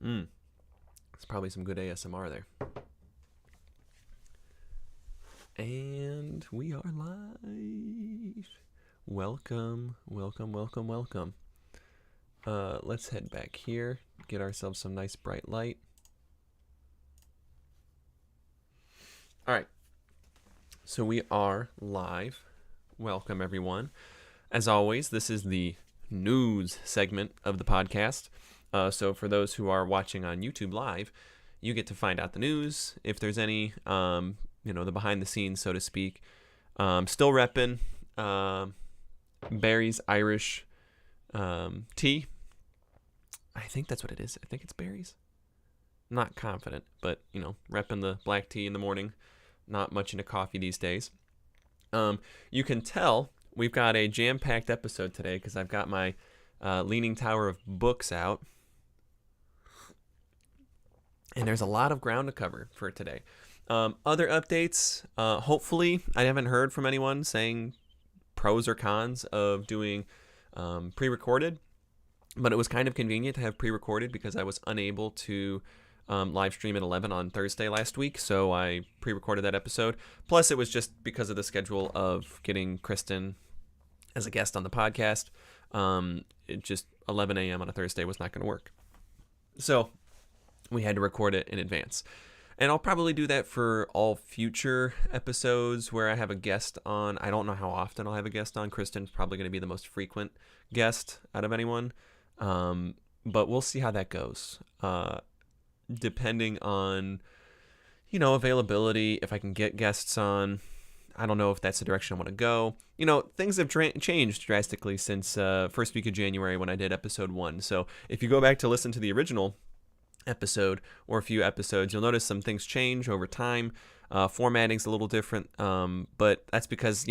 It's probably some good ASMR there. And we are live. Welcome. Let's head back here, get ourselves some nice bright light. All right. So we are live. Welcome, everyone. As always, this is the news segment of the podcast. So for those who are watching on YouTube Live, you get to find out the news, if there's any, the behind the scenes, so to speak. Still repping Barry's Irish tea. I think that's what it is. I think it's Barry's. Not confident, but, repping the black tea in the morning. Not much into coffee these days. You can tell we've got a jam-packed episode today because I've got my Leaning Tower of books out. And there's a lot of ground to cover for today. Other updates, hopefully, I haven't heard from anyone saying pros or cons of doing pre-recorded, but it was kind of convenient to have pre-recorded because I was unable to live stream at 11 on Thursday last week, so I pre-recorded that episode. Plus, it was just because of the schedule of getting Kristen as a guest on the podcast. It just 11 a.m. on a Thursday was not going to work. So we had to record it in advance. And I'll probably do that for all future episodes where I have a guest on. I don't know how often I'll have a guest on. Kristen's probably going to be the most frequent guest out of anyone. But we'll see how that goes. Depending on, availability, if I can get guests on. I don't know if that's the direction I want to go. Things have changed drastically since first week of January when I did episode 1. So if you go back to listen to the original episode or a few episodes, you'll notice some things change over time. Formatting's a little different, but that's because,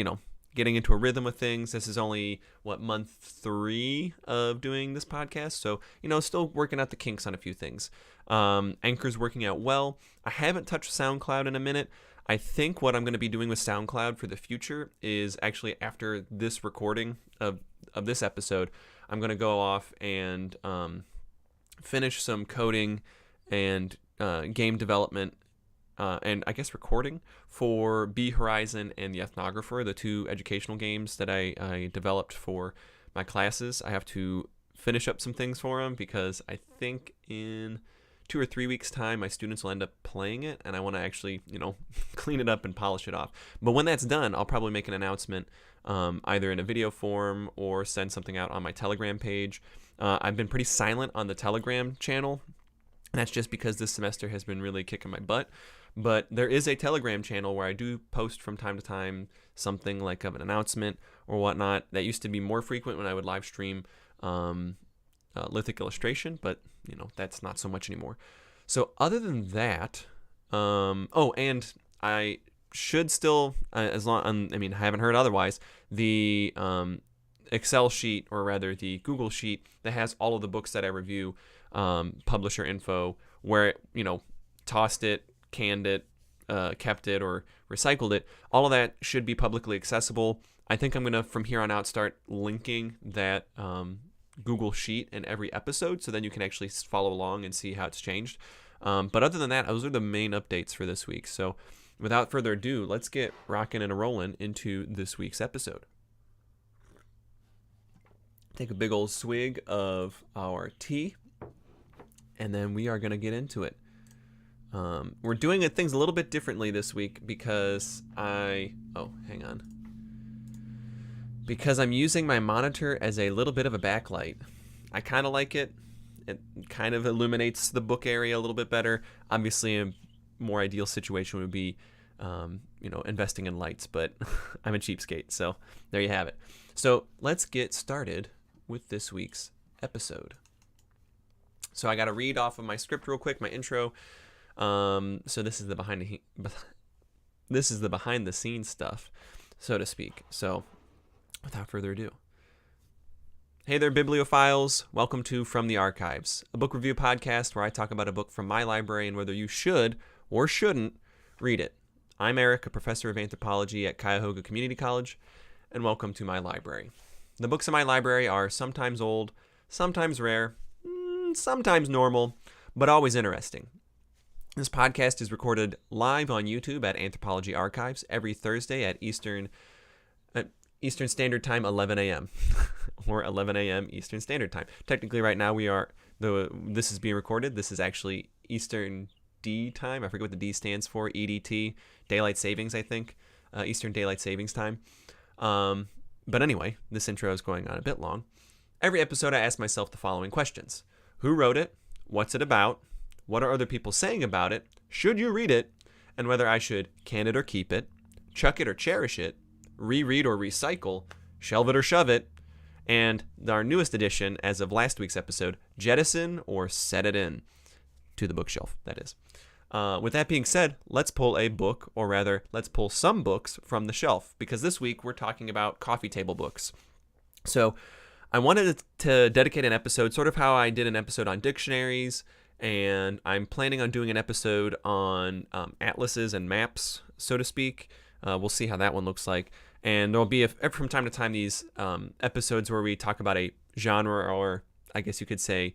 getting into a rhythm of things. This is only, month 3 of doing this podcast. So, still working out the kinks on a few things. Anchor's working out well. I haven't touched SoundCloud in a minute. I think what I'm going to be doing with SoundCloud for the future is actually after this recording of this episode, I'm going to go off and finish some coding and game development and I guess recording for Bee Horizon and The Ethnographer, the 2 educational games that I developed for my classes. I have to finish up some things for them because I think in 2 or 3 weeks' time, my students will end up playing it, and I want to actually, clean it up and polish it off. But when that's done, I'll probably make an announcement either in a video form or send something out on my Telegram page. I've been pretty silent on the Telegram channel, and that's just because this semester has been really kicking my butt. But there is a Telegram channel where I do post from time to time something like of an announcement or whatnot. That used to be more frequent when I would live stream lithic illustration, but that's not so much anymore. So other than that, and I should still, I haven't heard otherwise, the Excel sheet, or rather the Google sheet that has all of the books that I review, publisher info, where tossed it, canned it, kept it, or recycled it, all of that should be publicly accessible. I think I'm gonna from here on out start linking that Google sheet in every episode, so then you can actually follow along and see how it's changed. But other than that, those are the main updates for this week. So without further ado, let's get rocking and rolling into this week's episode. Take a big old swig of our tea, and then we are going to get into it. We're doing things a little bit differently this week because because I'm using my monitor as a little bit of a backlight. I kind of like it. It kind of illuminates the book area a little bit better. Obviously, a more ideal situation would be, investing in lights, but I'm a cheapskate, so there you have it. So let's get started with this week's episode. So I got to read off of my script real quick, my intro. So this is the behind the scenes stuff, so to speak. So without further ado. Hey there, bibliophiles. Welcome to From the Archives, a book review podcast where I talk about a book from my library and whether you should or shouldn't read it. I'm Eric, a professor of anthropology at Cuyahoga Community College, and welcome to my library. The books in my library are sometimes old, sometimes rare, sometimes normal, but always interesting. This podcast is recorded live on YouTube at Anthropology Archives every Thursday at Eastern Standard Time, 11 a.m. or 11 a.m. Eastern Standard Time. Technically, right now this is being recorded. This is actually Eastern D time. I forget what the D stands for. EDT, Daylight Savings, I think. Eastern Daylight Savings Time. But anyway, this intro is going on a bit long. Every episode, I ask myself the following questions: who wrote it? What's it about? What are other people saying about it? Should you read it? And whether I should can it or keep it, chuck it or cherish it, reread or recycle, shelve it or shove it, and our newest edition, as of last week's episode, jettison or set it in to the bookshelf, that is. With that being said, let's pull a book, or rather, let's pull some books from the shelf, because this week we're talking about coffee table books. So I wanted to dedicate an episode, sort of how I did an episode on dictionaries, and I'm planning on doing an episode on atlases and maps, so to speak. We'll see how that one looks like. And there'll be, from time to time, these episodes where we talk about a genre, or I guess you could say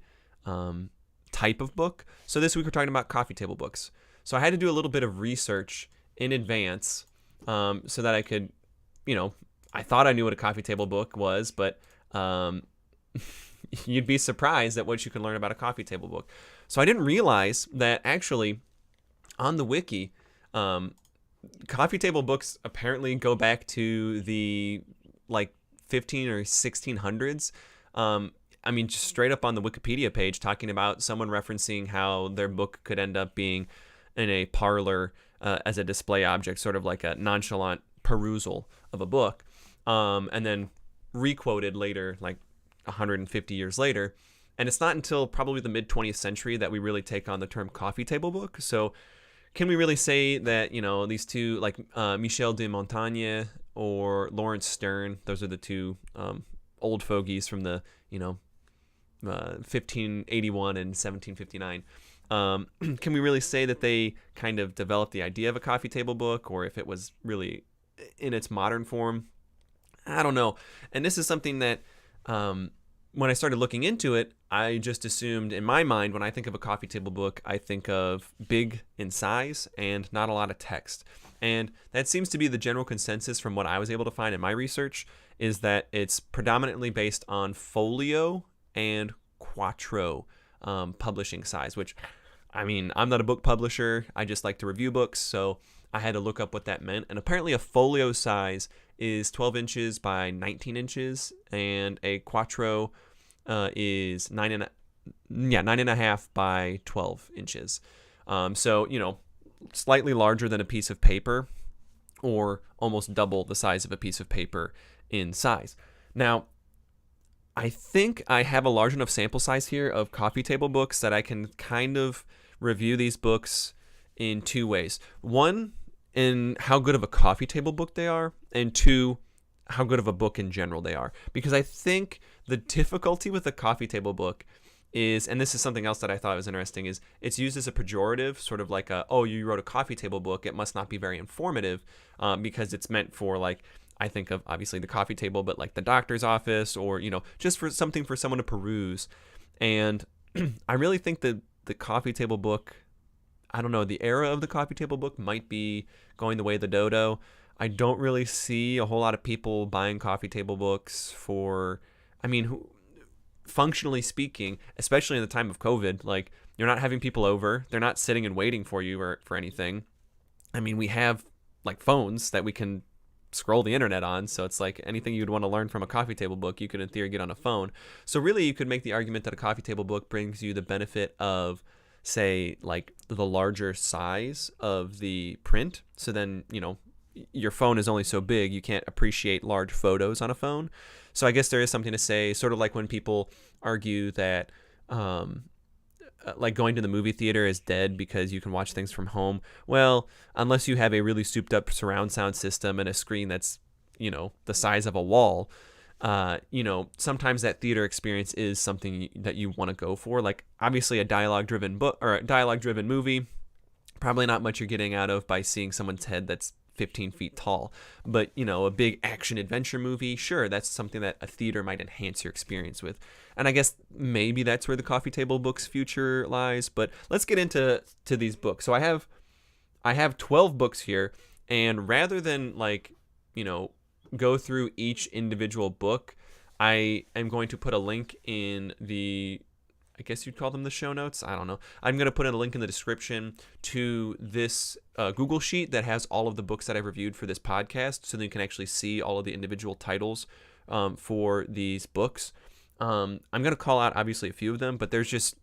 type of book. So this week we're talking about coffee table books. So I had to do a little bit of research in advance so that I could, I thought I knew what a coffee table book was, but you'd be surprised at what you can learn about a coffee table book. So I didn't realize that actually on the wiki, coffee table books apparently go back to the 15 or 1600s. Just straight up on the Wikipedia page, talking about someone referencing how their book could end up being in a parlor as a display object, sort of like a nonchalant perusal of a book, and then requoted later, 150 years later. And it's not until probably the mid 20th century that we really take on the term coffee table book. So can we really say that, these two, Michel de Montaigne or Lawrence Sterne, those are the two old fogies from the, 1581 and 1759. Can we really say that they kind of developed the idea of a coffee table book, or if it was really in its modern form? I don't know. And this is something that when I started looking into it, I just assumed in my mind, when I think of a coffee table book, I think of big in size and not a lot of text. And that seems to be the general consensus from what I was able to find in my research, is that it's predominantly based on folio and quarto publishing size, which, I'm not a book publisher. I just like to review books, so I had to look up what that meant. And apparently a folio size is 12 inches by 19 inches, and a quarto is 9.5 by 12 inches. So, slightly larger than a piece of paper, or almost double the size of a piece of paper in size. Now, I think I have a large enough sample size here of coffee table books that I can kind of review these books in two ways. One, in how good of a coffee table book they are, and two, how good of a book in general they are. Because I think the difficulty with a coffee table book is, and this is something else that I thought was interesting, is it's used as a pejorative, sort of like you wrote a coffee table book, it must not be very informative, because it's meant for, I think of obviously the coffee table, but the doctor's office, or, just for something for someone to peruse. And I really think that the coffee table book, I don't know, the era of the coffee table book might be going the way of the dodo. I don't really see a whole lot of people buying coffee table books for, functionally speaking, especially in the time of COVID, you're not having people over. They're not sitting and waiting for you or for anything. We have phones that we can scroll the internet on, so it's anything you'd want to learn from a coffee table book, you could in theory get on a phone. So really you could make the argument that a coffee table book brings you the benefit of, say, the larger size of the print. So then, your phone is only so big, you can't appreciate large photos on a phone. So I guess there is something to say, sort of like when people argue that going to the movie theater is dead because you can watch things from home. Well, unless you have a really souped up surround sound system and a screen that's, the size of a wall, sometimes that theater experience is something that you want to go for. Obviously a dialogue-driven book or a dialogue-driven movie, probably not much you're getting out of by seeing someone's head that's 15 feet tall. But, you know, a big action adventure movie, sure, that's something that a theater might enhance your experience with. And I guess maybe that's where the coffee table book's future lies. But let's get into these books. So I have 12 books here, and rather than like, you know, go through each individual book, I am going to put a link in the, I guess you'd call them the show notes. I don't know. I'm going to put in a link in the description to this Google Sheet that has all of the books that I've reviewed for this podcast, so that you can actually see all of the individual titles for these books. I'm going to call out obviously a few of them, but there's just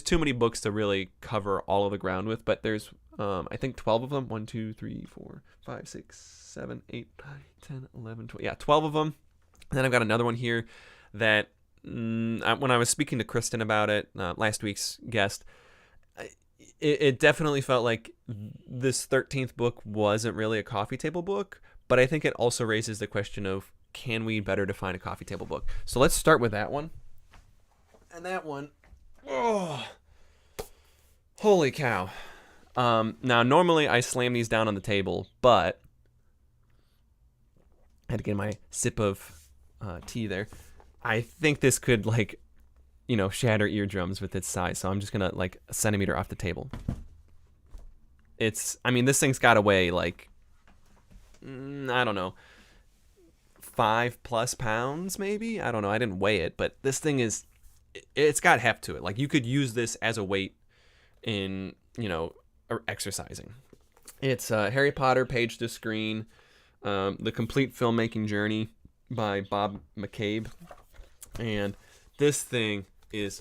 too many books to really cover all of the ground with. But there's I think 12 of them. 1, 2, 3, 4, 5, 6, 7, 8, 9, 10, 11, 12. Yeah, 12 of them. And then I've got another one here that when I was speaking to Kristen about it, last week's guest, it definitely felt like this 13th book wasn't really a coffee table book, but I think it also raises the question of, can we better define a coffee table book? So let's start with that one. And that one, oh, holy cow. Now, normally I slam these down on the table, but I had to get my sip of tea there. I think this could, like, you know, shatter eardrums with its size. So I'm just going to, like, a centimeter off the table. This thing's got to weigh, like, I don't know, 5+ pounds, maybe? I don't know. I didn't weigh it, but this thing it's got heft to it. Like, you could use this as a weight in, you know, exercising. It's Harry Potter Page to Screen, The Complete Filmmaking Journey by Bob McCabe. And this thing is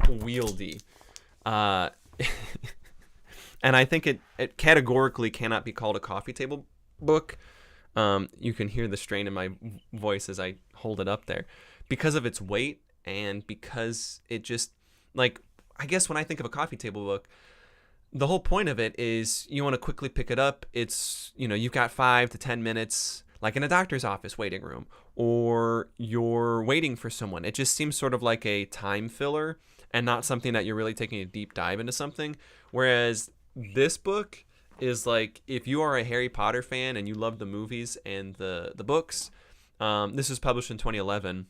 unwieldy. And I think it categorically cannot be called a coffee table book. You can hear the strain in my voice as I hold it up there, because of its weight, and because it just, like, I guess when I think of a coffee table book, the whole point of it is you want to quickly pick it up. It's, you know, you've got 5 to 10 minutes, like in a doctor's office waiting room, or you're waiting for someone. It just seems sort of like a time filler and not something that you're really taking a deep dive into something. Whereas this book is like, if you are a Harry Potter fan and you love the movies and the books, this was published in 2011.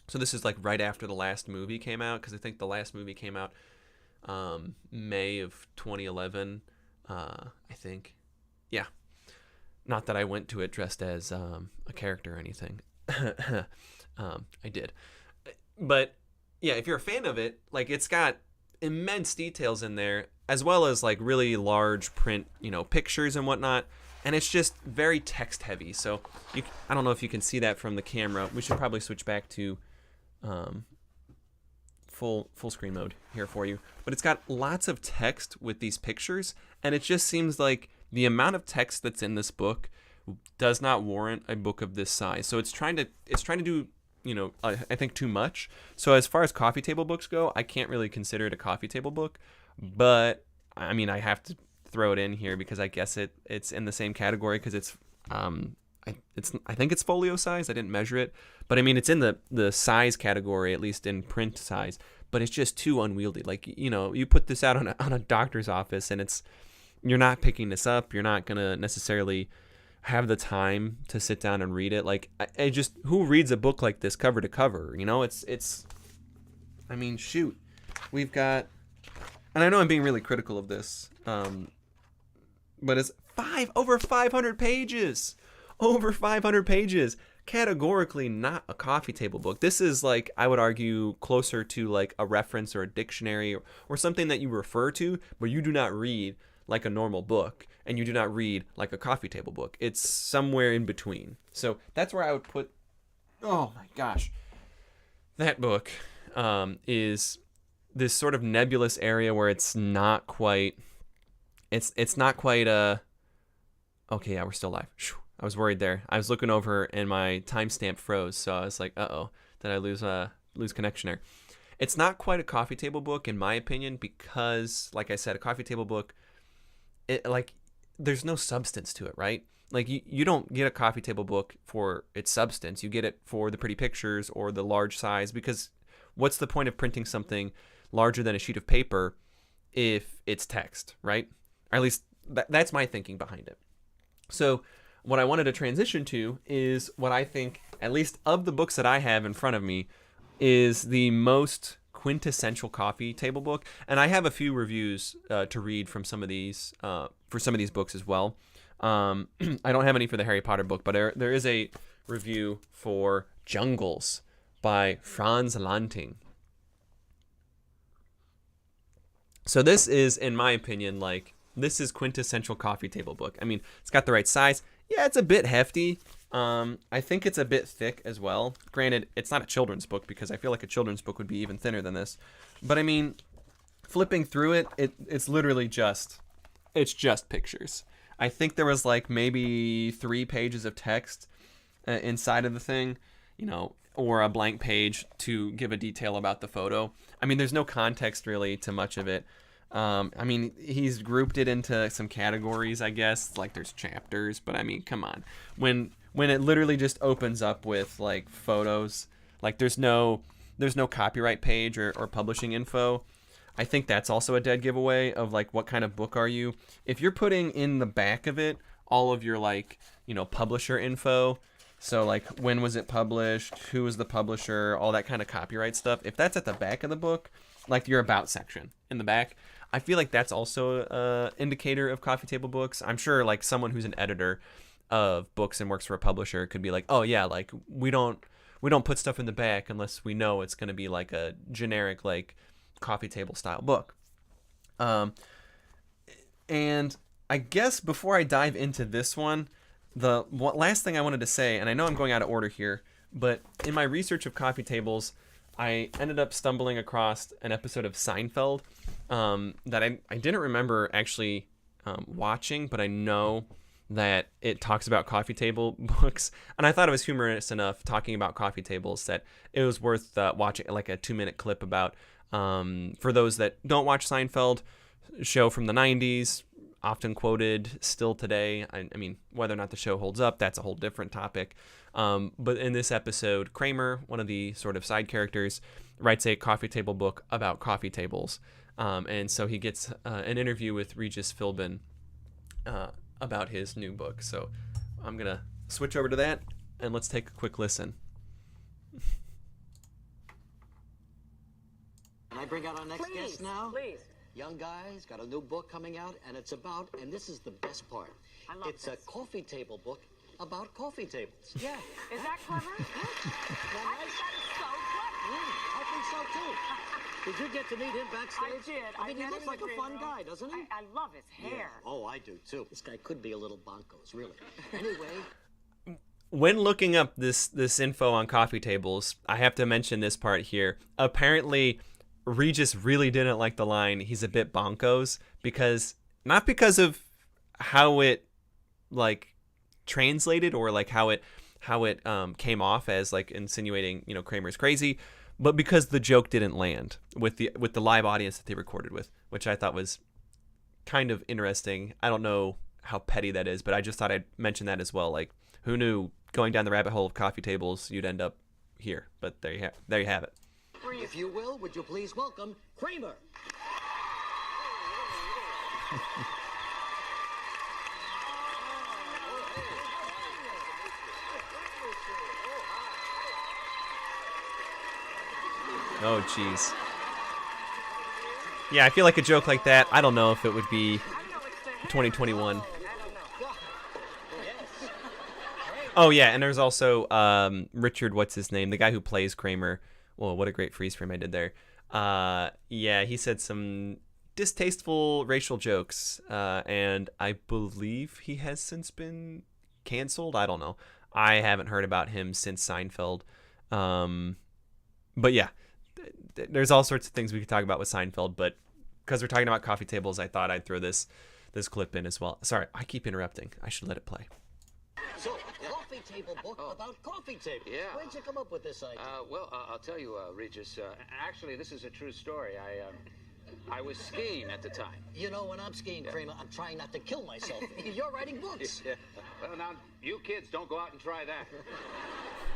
So this is like right after the last movie came out, because I think the last movie came out May of 2011, I think. Yeah. Not that I went to it dressed as a character or anything. I did. But yeah, if you're a fan of it, like, it's got immense details in there, as well as like really large print, you know, pictures and whatnot. And it's just very text heavy. So I don't know if you can see that from the camera. We should probably switch back to full screen mode here for you. But it's got lots of text with these pictures, and it just seems like the amount of text that's in this book does not warrant a book of this size. So it's trying to do, you know, I think too much. So as far as coffee table books go, I can't really consider it a coffee table book, but I mean, I have to throw it in here because I guess it's in the same category, because it's I think it's folio size. I didn't measure it, but I mean, it's in the size category, at least in print size, but it's just too unwieldy. Like, you know, you put this out on a doctor's office, and you're not picking this up. You're not going to necessarily have the time to sit down and read it. Like, I just, who reads a book like this cover to cover? You know, I mean, shoot, we've got, and I know I'm being really critical of this, but it's over 500 pages. Over 500 pages. Categorically not a coffee table book. This is, like, I would argue closer to like a reference or a dictionary, or something that you refer to, but you do not read like a normal book, and you do not read like a coffee table book. It's somewhere in between. So that's where I would put, oh my gosh, that book is this sort of nebulous area where it's not quite, it's not quite a, okay, yeah, we're still live. I was worried there. I was looking over and my timestamp froze, so I was like, uh-oh, did I lose connection there? It's not quite a coffee table book, in my opinion, because, like I said, a coffee table book, there's no substance to it, right? Like, you don't get a coffee table book for its substance. You get it for the pretty pictures or the large size, because what's the point of printing something larger than a sheet of paper if it's text, right? Or at least that's my thinking behind it. So what I wanted to transition to is what I think, at least of the books that I have in front of me, is the most quintessential coffee table book. And I have a few reviews to read from some of these for some of these books as well. I don't have any for the Harry Potter book, but there is a review for Jungles by Franz Lanting. So this is, in my opinion, like, this is quintessential coffee table book. I mean, it's got the right size. Yeah, it's a bit hefty. I think it's a bit thick as well. Granted, it's not a children's book, because I feel like a children's book would be even thinner than this. But I mean, flipping through it, it's literally just pictures. I think there was like maybe 3 pages of text inside of the thing, you know, or a blank page to give a detail about the photo. I mean, there's no context really to much of it. I mean, he's grouped it into some categories, I guess, like there's chapters, but I mean, come on. When it literally just opens up with like photos, like there's no copyright page or publishing info. I think that's also a dead giveaway of like, what kind of book are you? If you're putting in the back of it all of your, like, you know, publisher info, so like when was it published, who was the publisher, all that kind of copyright stuff, if that's at the back of the book, like your about section in the back, I feel like that's also an indicator of coffee table books. I'm sure like someone who's an editor of books and works for a publisher could be like, oh yeah, like we don't put stuff in the back unless we know it's going to be like a generic like coffee table style book. And I guess before I dive into this one, the last thing I wanted to say, and I know I'm going out of order here, but in my research of coffee tables, I ended up stumbling across an episode of Seinfeld that I didn't remember actually watching, but I know that it talks about coffee table books, and I thought it was humorous enough talking about coffee tables that it was worth watching, like a 2-minute clip about. For those that don't watch Seinfeld, show from the 90s, often quoted still today. I mean, whether or not the show holds up, that's a whole different topic. But in this episode, Kramer, one of the sort of side characters, writes a coffee table book about coffee tables. And so he gets an interview with Regis Philbin about his new book. So I'm going to switch over to that, and let's take a quick listen. Can I bring out our next guest now? Please. Young guy's got a new book coming out, and it's about, and this is the best part, it's a coffee table book about coffee tables. Yeah. Is that clever? I think that is so clever. I think so too. Did you get to meet him backstage? I did. I mean, he looks like a fun guy, doesn't he? I love his hair. Yeah. Oh, I do too. This guy could be a little bonkos, really. Anyway. When looking up this info on coffee tables, I have to mention this part here. Apparently, Regis really didn't like the line, he's a bit bonkos, not because of how it like translated or like how it came off as like insinuating, you know, Kramer's crazy, but because the joke didn't land with the live audience that they recorded with, which I thought was kind of interesting. I don't know how petty that is, but I just thought I'd mention that as well. Like, who knew going down the rabbit hole of coffee tables you'd end up here? But there you have it. If you will, would you please welcome Kramer? Oh, jeez. Yeah, I feel like a joke like that, I don't know if it would be 2021. Oh, yeah, and there's also Richard, what's his name? The guy who plays Kramer. Whoa, what a great freeze frame I did there. Yeah, he said some distasteful racial jokes, and I believe he has since been canceled. I don't know. I haven't heard about him since Seinfeld. But yeah, there's all sorts of things we could talk about with Seinfeld, but because we're talking about coffee tables, I thought I'd throw this clip in as well. Sorry, I keep interrupting. I should let it play. So, coffee table book about coffee tables. Yeah. Where'd you come up with this idea? Well, I'll tell you, Regis. Actually, this is a true story. I was skiing at the time. You know, when I'm skiing, Kramer, I'm trying not to kill myself. You're writing books. Yeah. Well, now, you kids don't go out and try that.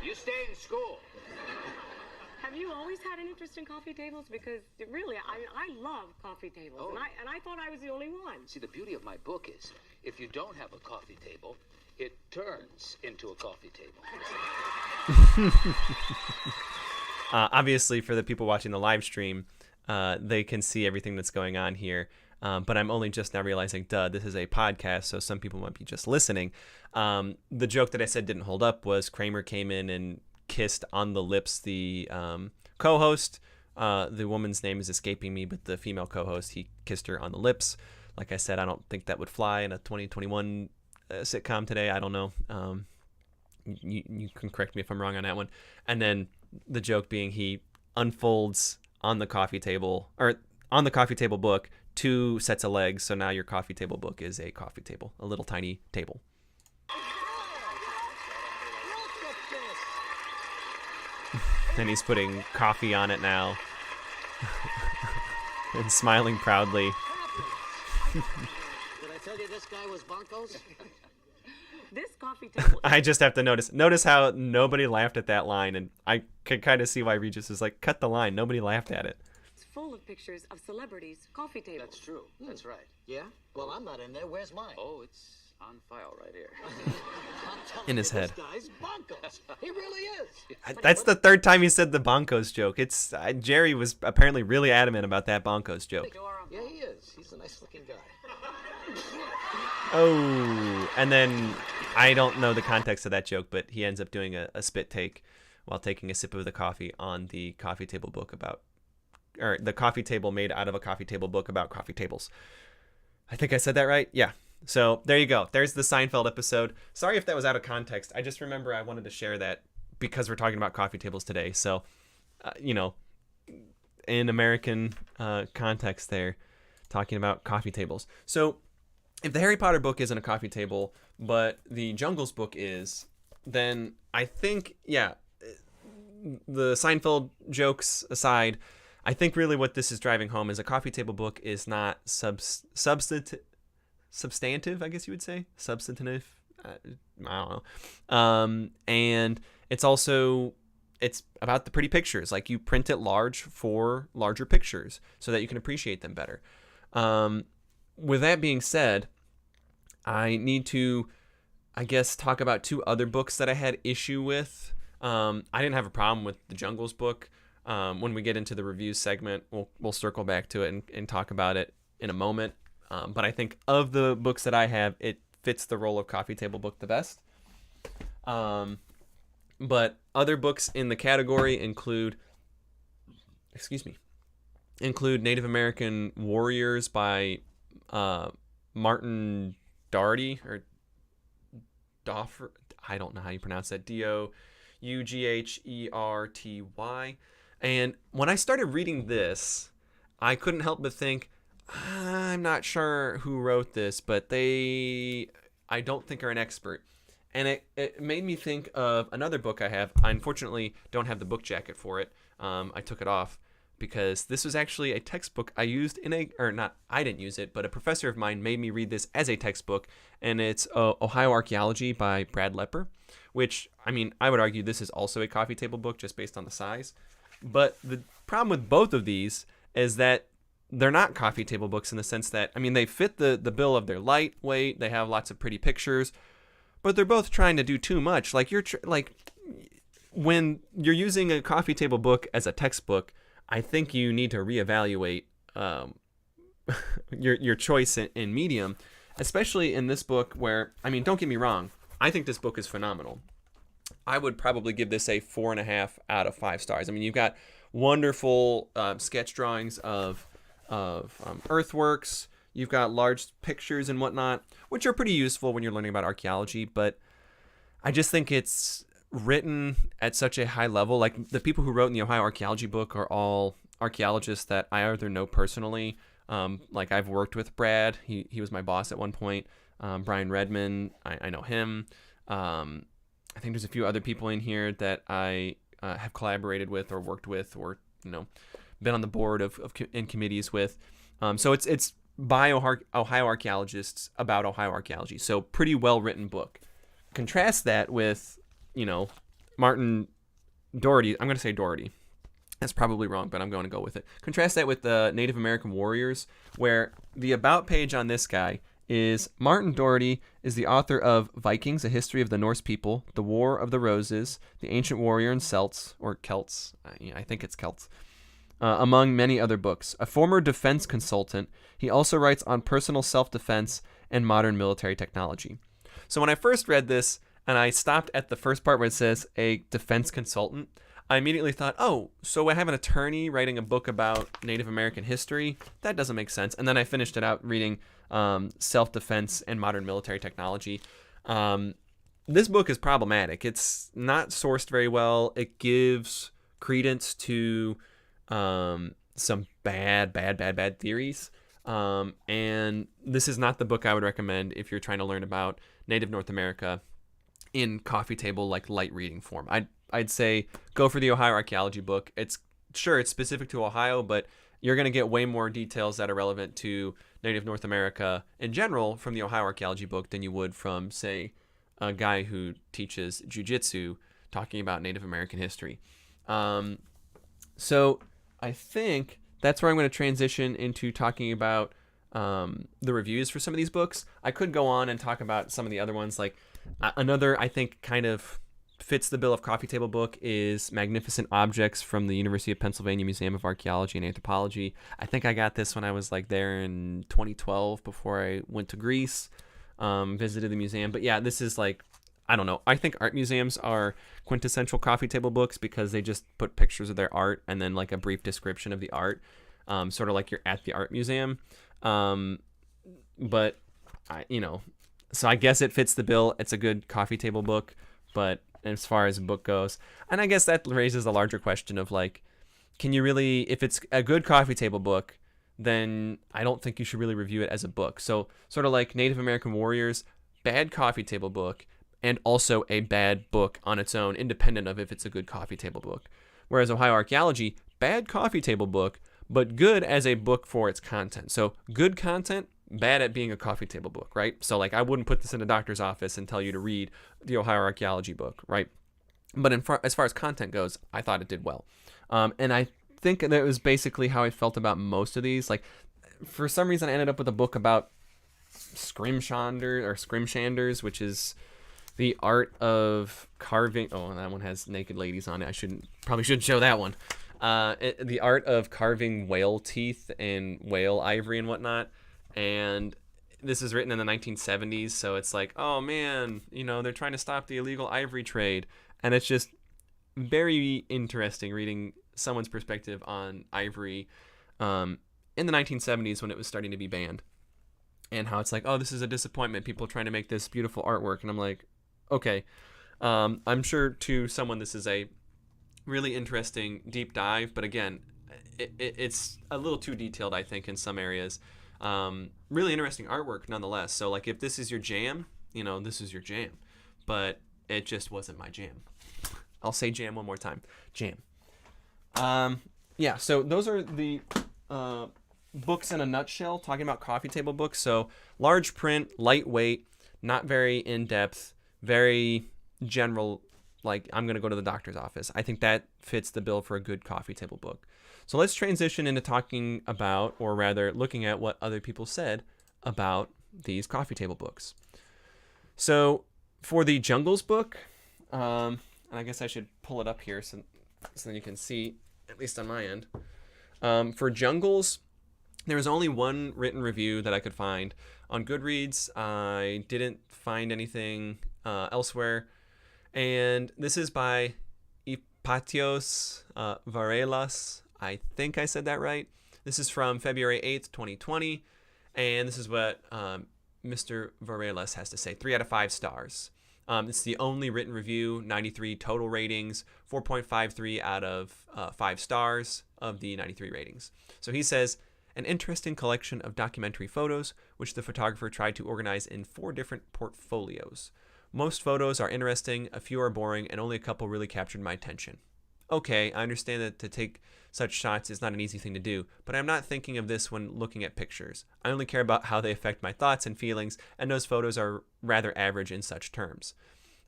You stay in school. Have you always had an interest in coffee tables? Because really, I love coffee tables, Oh. and I thought I was the only one. See, the beauty of my book is, if you don't have a coffee table, it turns into a coffee table. Obviously, for the people watching the live stream, they can see everything that's going on here. But I'm only just now realizing, this is a podcast, so some people might be just listening. The joke that I said didn't hold up was Kramer came in and kissed on the lips the co-host. The woman's name is escaping me, but the female co-host, he kissed her on the lips. Like I said, I don't think that would fly in a 2021 sitcom today. I don't know. You can correct me if I'm wrong on that one. And then the joke being he unfolds on the coffee table book 2 sets of legs, so now your coffee table book is a coffee table, a little tiny table. And he's putting coffee on it now and smiling proudly. Did I tell you this guy was bonkos? This coffee table I just have to notice how nobody laughed at that line, and I could kind of see why Regis is like, cut the line. Nobody laughed at it. is full of pictures of celebrities' coffee tables. That's true. That's right. Yeah? Well, I'm not in there. Where's mine? Oh, it's on file right here. I'm telling In his you, head. This guy's bonkos. He really is. That's the third time he said the Bonkos joke. It's Jerry was apparently really adamant about that Bonkos joke. Yeah, he is. He's a nice-looking guy. Oh, and then I don't know the context of that joke, but he ends up doing a spit take while taking a sip of the coffee on the coffee table book or the coffee table made out of a coffee table book about coffee tables. I think I said that right. Yeah. So there you go. There's the Seinfeld episode. Sorry if that was out of context. I just remember I wanted to share that because we're talking about coffee tables today. So, in American context there, talking about coffee tables. So if the Harry Potter book isn't a coffee table, but the Jungles book is, then I think, the Seinfeld jokes aside, I think really what this is driving home is a coffee table book is not substantive, I guess you would say. Substantive. I don't know. And it's about the pretty pictures. Like, you print it large for larger pictures so that you can appreciate them better. With that being said, I need to, I guess, talk about 2 other books that I had issue with. I didn't have a problem with the Jungles book. When we get into the reviews segment, we'll circle back to it and talk about it in a moment. But I think of the books that I have, it fits the role of coffee table book the best. But other books in the category include Native American Warriors by Martin Dougherty, or Doffer. I don't know how you pronounce that. Dougherty. And when I started reading this, I couldn't help but think, I'm not sure who wrote this, but I don't think are an expert. And it made me think of another book I have. I unfortunately don't have the book jacket for it. I took it off because this was actually a textbook I used I didn't use it, but a professor of mine made me read this as a textbook, and it's Ohio Archaeology by Brad Lepper, which, I mean, I would argue this is also a coffee table book just based on the size. But the problem with both of these is that they're not coffee table books in the sense that, I mean, they fit the bill of their lightweight, they have lots of pretty pictures, but they're both trying to do too much. Like, when you're using a coffee table book as a textbook, I think you need to reevaluate your choice in medium, especially in this book where, I mean, don't get me wrong, I think this book is phenomenal. I would probably give this a 4.5 out of 5 stars. I mean, you've got wonderful sketch drawings of earthworks. You've got large pictures and whatnot, which are pretty useful when you're learning about archaeology. But I just think it's written at such a high level. Like, the people who wrote in the Ohio Archaeology book are all archaeologists that I either know personally. Like, I've worked with Brad. He was my boss at one point. Brian Redman, I know him. I think there's a few other people in here that I have collaborated with or worked with or, been on the board in committees with. So it's by Ohio archaeologists about Ohio archaeology. So pretty well-written book. Contrast that with, Martin Dougherty. I'm going to say Dougherty. That's probably wrong, but I'm going to go with it. Contrast that with the Native American warriors, where the about page on this guy is Martin Doherty is the author of Vikings, A History of the Norse People, The War of the Roses, The Ancient Warrior and Celts, or Celts, I think it's Celts, among many other books. A former defense consultant, he also writes on personal self-defense and modern military technology. So when I first read this, and I stopped at the first part where it says a defense consultant, I immediately thought, oh, so I have an attorney writing a book about Native American history? That doesn't make sense. And then I finished it out reading self-defense and modern military technology. This book is problematic. It's not sourced very well. It gives credence to some bad theories. And this is not the book I would recommend if you're trying to learn about Native North America in coffee table, like light reading form. I'd say go for the Ohio archaeology book. It's specific to Ohio, but you're going to get way more details that are relevant to Native North America in general from the Ohio archaeology book than you would from, say, a guy who teaches jiu-jitsu talking about Native American history. So I think that's where I'm going to transition into talking about the reviews for some of these books. I could go on and talk about some of the other ones. Like another, I think, kind of fits the bill of coffee table book is Magnificent Objects from the University of Pennsylvania Museum of Archaeology and Anthropology. I think I got this when I was like there in 2012 before I went to Greece, visited the museum. But yeah, this is like, I don't know. I think art museums are quintessential coffee table books because they just put pictures of their art and then like a brief description of the art, sort of like you're at the art museum. But so I guess it fits the bill. It's a good coffee table book, but as far as a book goes, and I guess that raises a larger question of like, can you really, if it's a good coffee table book, then I don't think you should really review it as a book. So sort of like Native American Warriors, bad coffee table book, and also a bad book on its own, independent of if it's a good coffee table book. Whereas Ohio Archaeology, bad coffee table book, but good as a book for its content. So good content, bad at being a coffee table book, right? So like I wouldn't put this in a doctor's office and tell you to read the Ohio Archaeology book, right? But as far as content goes, I thought it did well. And I think that was basically how I felt about most of these. Like for some reason I ended up with a book about scrimshanders, which is the art of carving. Oh, that one has naked ladies on it. Probably shouldn't show that one. The art of carving whale teeth and whale ivory and whatnot. And this is written in the 1970s, so it's like, oh man, they're trying to stop the illegal ivory trade. And it's just very interesting reading someone's perspective on ivory in the 1970s when it was starting to be banned. And how it's like, oh, this is a disappointment. People trying to make this beautiful artwork. And I'm like, okay. I'm sure to someone this is a really interesting deep dive. But again, it's a little too detailed, I think, in some areas. Really interesting artwork nonetheless. So like if this is your jam, this is your jam, but it just wasn't my jam. I'll say jam one more time. Jam. Yeah, so those are the books in a nutshell, talking about coffee table books. So large print, lightweight, not very in-depth, very general, like I'm going to go to the doctor's office. I think that fits the bill for a good coffee table book. So let's transition into talking about, or rather looking at what other people said about these coffee table books. So for the Jungles book, and I guess I should pull it up here so then you can see, at least on my end. For Jungles, there was only one written review that I could find. On Goodreads, I didn't find anything elsewhere. And this is by Ipatios Varelas. I think I said that right. This is from February 8th, 2020. And this is what Mr. Varelas has to say. 3 out of 5 stars. It's the only written review, 93 total ratings, 4.53 out of 5 stars of the 93 ratings. So he says, an interesting collection of documentary photos, which the photographer tried to organize in 4 different portfolios. Most photos are interesting, a few are boring, and only a couple really captured my attention. Okay, I understand that to take such shots is not an easy thing to do, but I'm not thinking of this when looking at pictures. I only care about how they affect my thoughts and feelings, and those photos are rather average in such terms.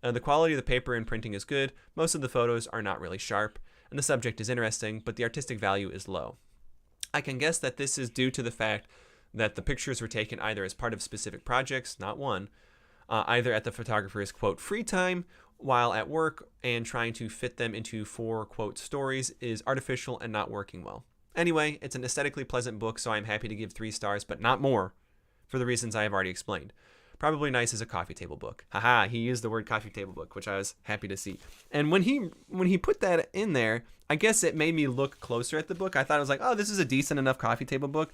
The quality of the paper and printing is good. Most of the photos are not really sharp, and and the subject is interesting, but the artistic value is low. I can guess that this is due to the fact that the pictures were taken either as part of specific projects, not one, either at the photographer's, quote, free time while at work, and trying to fit them into 4, quote, stories is artificial and not working well. Anyway, it's an aesthetically pleasant book, so I'm happy to give 3 stars, but not more, for the reasons I have already explained. Probably nice as a coffee table book. Haha, he used the word coffee table book, which I was happy to see. And when he put that in there, I guess it made me look closer at the book. I thought it was like, oh, this is a decent enough coffee table book.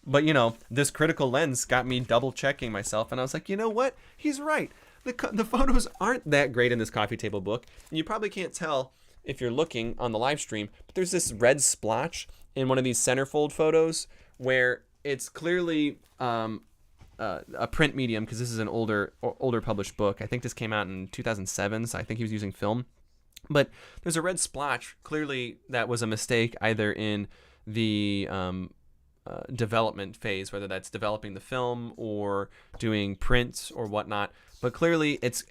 But, this critical lens got me double checking myself. And I was like, you know what? He's right. The photos aren't that great in this coffee table book. And you probably can't tell if you're looking on the live stream, but there's this red splotch in one of these centerfold photos where it's clearly a print medium, because this is an older published book. I think this came out in 2007, so I think he was using film. But there's a red splotch. Clearly, that was a mistake either in the development phase, whether that's developing the film or doing prints or whatnot. But clearly, it's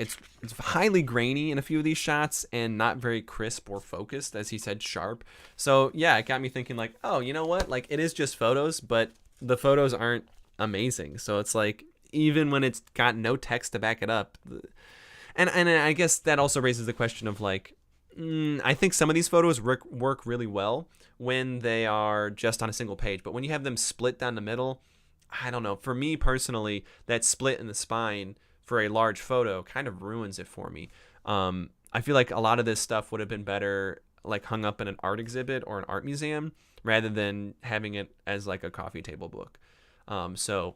highly grainy in a few of these shots and not very crisp or focused, as he said, sharp. So yeah, it got me thinking like, oh, you know what? Like, it is just photos, but the photos aren't amazing. So it's like, even when it's got no text to back it up, and I guess that also raises the question of like, I think some of these photos work really well when they are just on a single page, but when you have them split down the middle, I don't know. For me personally, that split in the spine for a large photo kind of ruins it for me. I feel like a lot of this stuff would have been better like hung up in an art exhibit or an art museum rather than having it as like a coffee table book. So,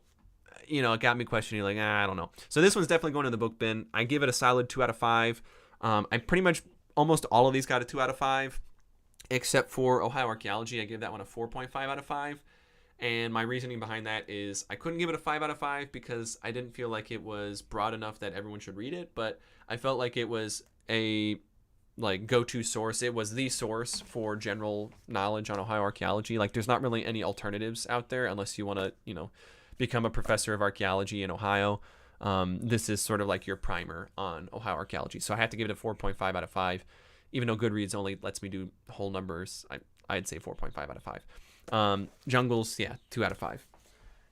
it got me questioning like, I don't know. So this one's definitely going to the book bin. I give it a solid 2 out of 5. I pretty much almost all of these got a 2 out of 5, except for Ohio Archaeology. I give that one a 4.5 out of 5. And my reasoning behind that is I couldn't give it a 5 out of 5 because I didn't feel like it was broad enough that everyone should read it, but I felt like it was a like go-to source. It was the source for general knowledge on Ohio archaeology. Like, there's not really any alternatives out there unless you want to, become a professor of archaeology in Ohio. This is sort of like your primer on Ohio archaeology. So I have to give it a 4.5 out of 5, even though Goodreads only lets me do whole numbers. I'd say 4.5 out of 5. Jungles, 2 out of 5.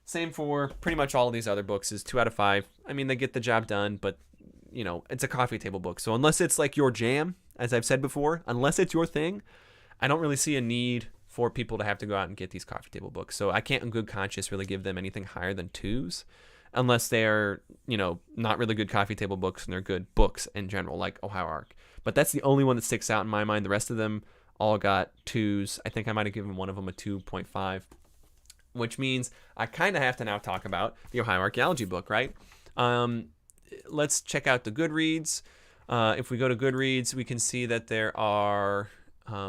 Same for pretty much all of these other books is 2 out of 5. I mean, they get the job done, but it's a coffee table book. So unless it's like your jam, as I've said before, unless it's your thing, I don't really see a need for people to have to go out and get these coffee table books. So I can't in good conscience really give them anything higher than 2s unless they're, not really good coffee table books and they're good books in general, like Ohio Arc. But that's the only one that sticks out in my mind. The rest of them all got 2s. I think I might have given one of them a 2.5, which means I kind of have to now talk about the Ohio Archaeology book, right? Let's check out the Goodreads. If we go to Goodreads, we can see that there are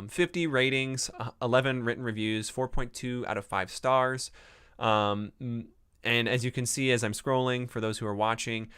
50 ratings, 11 written reviews, 4.2 out of 5 stars. And as you can see as I'm scrolling, for those who are watching,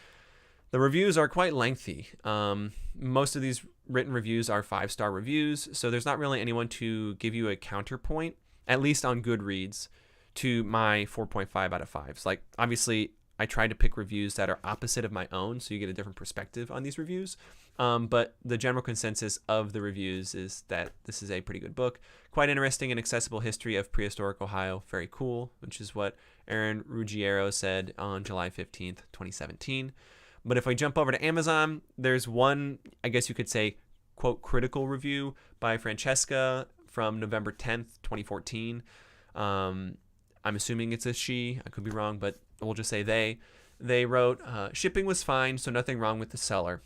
the reviews are quite lengthy. Most of these written reviews are 5-star reviews, so there's not really anyone to give you a counterpoint, at least on Goodreads, to my 4.5 out of 5s. Like, obviously, I try to pick reviews that are opposite of my own, so you get a different perspective on these reviews. But the general consensus of the reviews is that this is a pretty good book. Quite interesting and accessible history of prehistoric Ohio. Very cool, which is what Aaron Ruggiero said on July 15th, 2017. But if I jump over to Amazon, there's one, I guess you could say, quote, critical review by Francesca from November 10th, 2014. I'm assuming it's a she. I could be wrong, but we'll just say they. They wrote, shipping was fine, so nothing wrong with the seller.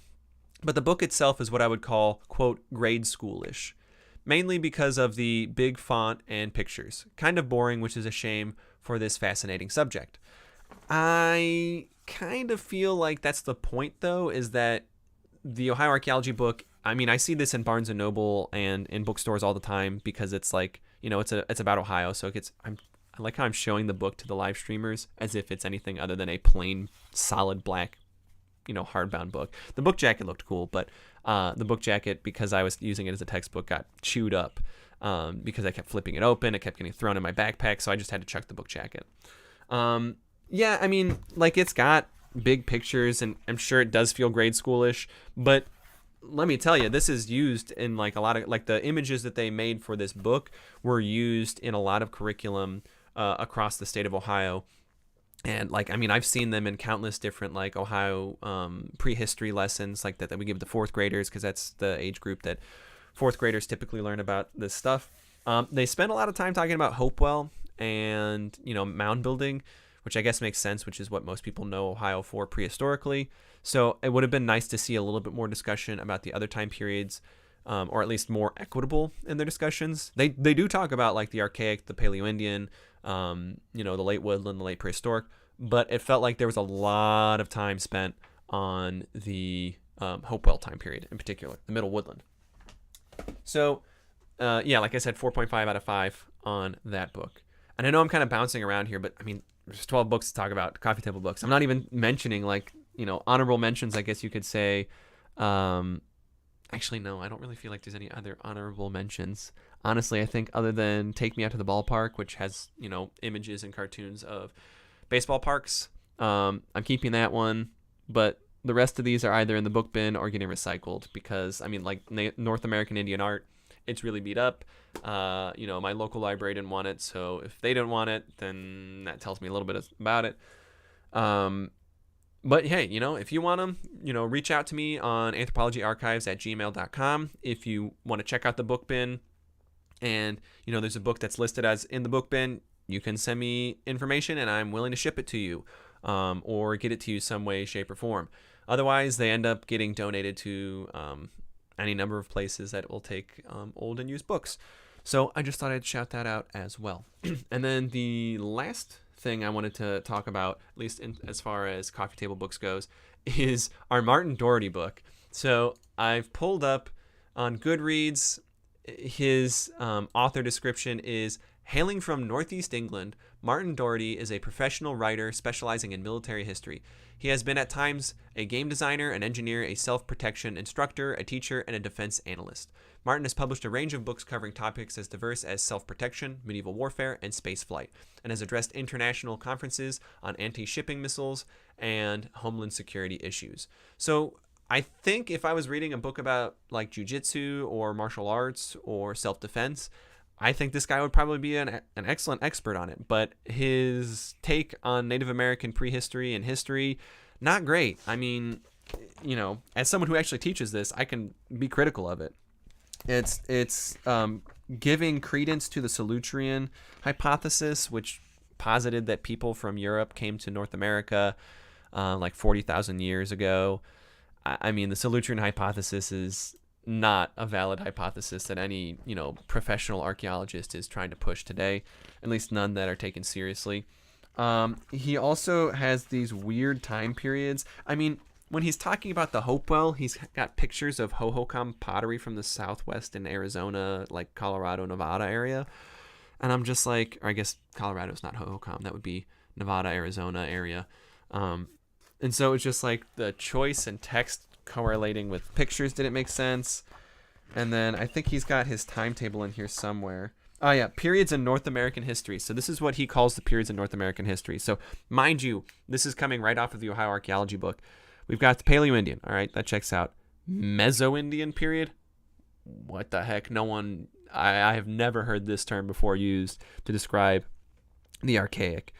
But the book itself is what I would call, quote, grade schoolish, mainly because of the big font and pictures. Kind of boring, which is a shame for this fascinating subject. I kind of feel like that's the point, though, is that the Ohio Archaeology book, I mean, I see this in Barnes & Noble and in bookstores all the time because it's like, it's about Ohio, so I like how I'm showing the book to the live streamers as if it's anything other than a plain, solid black, hardbound book. The book jacket looked cool, but the book jacket, because I was using it as a textbook, got chewed up because I kept flipping it open. It kept getting thrown in my backpack, so I just had to chuck the book jacket. Yeah, I mean, like, it's got big pictures, and I'm sure it does feel grade schoolish, but let me tell you, this is used in like a lot of like the images that they made for this book were used in a lot of curriculum across the state of Ohio. And like, I mean, I've seen them in countless different like Ohio prehistory lessons like that we give to fourth graders, because that's the age group that fourth graders typically learn about this stuff. They spend a lot of time talking about Hopewell and, you know, mound building, which I guess makes sense, which is what most people know Ohio for prehistorically. So it would have been nice to see a little bit more discussion about the other time periods, or at least more equitable in their discussions. They do talk about like the Archaic, the Paleo-Indian, you know, the late Woodland, the late prehistoric, but it felt like there was a lot of time spent on the Hopewell time period in particular, the Middle Woodland. So, yeah, like I said, 4.5 out of 5 on that book. And I know I'm kind of bouncing around here, but I mean, there's 12 books to talk about, coffee table books. I'm not even mentioning like, you know, honorable mentions, I guess you could say. Actually, no, I don't really feel like there's any other honorable mentions. Honestly, I think other than Take Me Out to the Ballpark, which has, you know, images and cartoons of baseball parks, I'm keeping that one. But the rest of these are either in the book bin or getting recycled because, I mean, like North American Indian art, it's really beat up. You know, my local library didn't want it, so if they didn't want it, then that tells me a little bit about it. But hey, you know, if you want them, you know, reach out to me on anthropologyarchives@gmail.com if you want to check out the book bin. And, you know, there's a book that's listed as in the book bin. You can send me information and I'm willing to ship it to you, or get it to you some way, shape, or form. Otherwise, they end up getting donated to any number of places that will take old and used books. So I just thought I'd shout that out as well. And then the last thing I wanted to talk about, at least as far as coffee table books goes, is our Martin Doherty book. So I've pulled up on Goodreads. His author description is: hailing from Northeast England, Martin Doherty is a professional writer specializing in military history. He has been at times a game designer, an engineer, a self-protection instructor, a teacher, and a defense analyst. Martin has published a range of books covering topics as diverse as self-protection, medieval warfare, and spaceflight, and has addressed international conferences on anti-shipping missiles and homeland security issues. So I think if I was reading a book about like jiu-jitsu or martial arts or self-defense, I think this guy would probably be an excellent expert on it. But his take on Native American prehistory and history, not great. I mean, you know, as someone who actually teaches this, I can be critical of it. It's giving credence to the Solutrean hypothesis, which posited that people from Europe came to North America like 40,000 years ago. I mean, the Solutrean hypothesis is not a valid hypothesis that any, you know, professional archaeologist is trying to push today, at least none that are taken seriously. He also has these weird time periods. I mean, when he's talking about the Hopewell, he's got pictures of Hohokam pottery from the Southwest in Arizona, like Colorado, Nevada area. And I'm just like, or I guess Colorado's not Hohokam. That would be Nevada, Arizona area. And so it's just like the choice and text correlating with pictures didn't make sense. And then I think he's got his timetable in here somewhere. Oh yeah, periods in North American history. So this is what he calls the periods in North American history. So mind you, this is coming right off of the Ohio Archaeology book. We've got the Paleo-Indian. All right, that checks out. Meso-Indian period? What the heck? No one, I have never heard this term before used to describe the Archaic.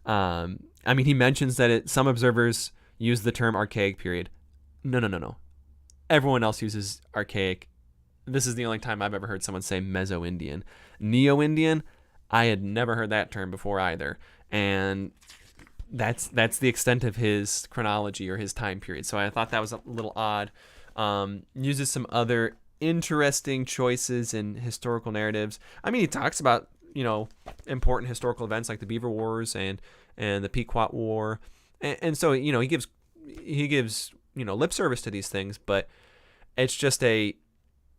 I mean, he mentions that some observers use the term Archaic period. No. Everyone else uses Archaic. This is the only time I've ever heard someone say Meso-Indian. Neo-Indian, I had never heard that term before either. And that's the extent of his chronology or his time period. So I thought that was a little odd. Uses some other interesting choices in historical narratives. I mean, he talks about, you know, important historical events like the Beaver Wars and the Pequot War. And so, you know, he gives, you know, lip service to these things, but it's just a,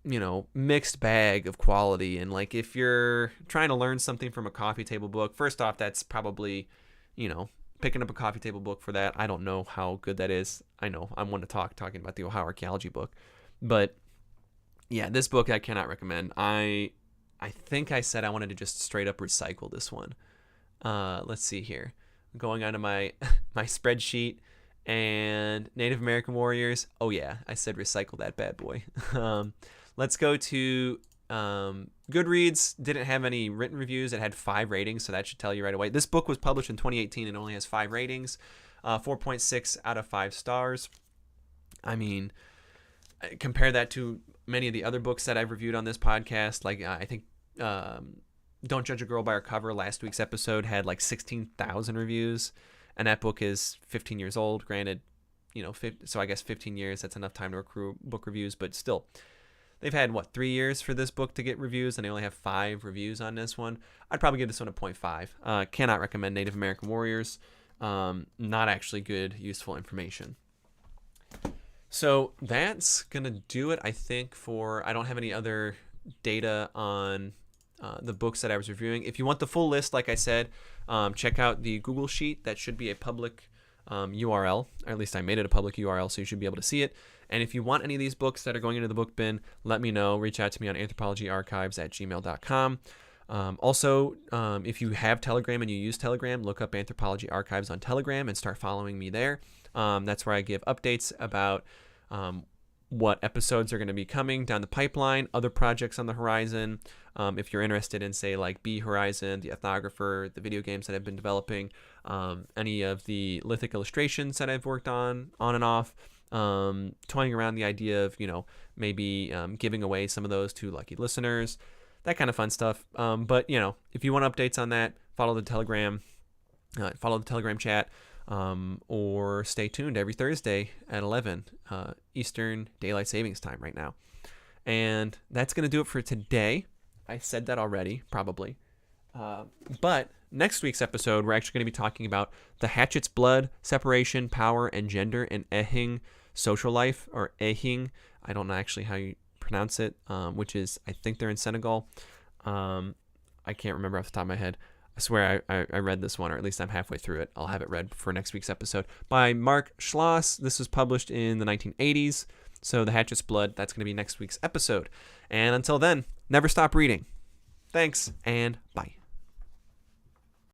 you know, mixed bag of quality. And like, if you're trying to learn something from a coffee table book, first off, that's probably, you know, picking up a coffee table book for that. I don't know how good that is. I know I'm one to talking about the Ohio Archaeology book, but yeah, this book I cannot recommend. I think I said I wanted to just straight up recycle this one. Let's see here. I'm going onto my my spreadsheet, And Native American Warriors. Oh yeah, I said recycle that bad boy. Let's go to Goodreads. Didn't have any written reviews. It had 5 ratings, so that should tell you right away. This book was published in 2018 and only has 5 ratings, 4.6 out of 5 stars. I mean, compare that to many of the other books that I've reviewed on this podcast. Like I think Don't Judge a Girl by Her Cover, last week's episode, had like 16,000 reviews. And that book is 15 years old. Granted, so I guess 15 years, that's enough time to accrue book reviews. But still, they've had, 3 years for this book to get reviews, and they only have 5 reviews on this one. I'd probably give this one a 0.5. Cannot recommend Native American Warriors. Not actually good, useful information. So that's going to do it, I think, I don't have any other data on the books that I was reviewing. If you want the full list, like I said, check out the Google Sheet. That should be a public URL, or at least I made it a public URL, so you should be able to see it. And if you want any of these books that are going into the book bin, let me know. Reach out to me on anthropologyarchives@gmail.com. Also, if you have Telegram and you use Telegram, look up Anthropology Archives on Telegram and start following me there. That's where I give updates about what episodes are going to be coming down the pipeline, other projects on the horizon. If you're interested in, say, like Bee Horizon, the Ethnographer, the video games that I've been developing, any of the lithic illustrations that I've worked on and off, toying around the idea of, maybe giving away some of those to lucky listeners, that kind of fun stuff. But, if you want updates on that, follow the Telegram chat. Or stay tuned every Thursday at 11 Eastern Daylight Savings Time right now. And that's going to do it for today. I said that already, probably. But next week's episode, we're actually going to be talking about the Hatchet's blood, separation, power, and gender in Ehing social life, or Ehing. I don't know actually how you pronounce it, which is, I think they're in Senegal. I can't remember off the top of my head. I swear I read this one, or at least I'm halfway through it. I'll have it read for next week's episode. By Mark Schloss. This was published in the 1980s. So The Hatchet's Blood, that's going to be next week's episode. And until then, never stop reading. Thanks, and bye.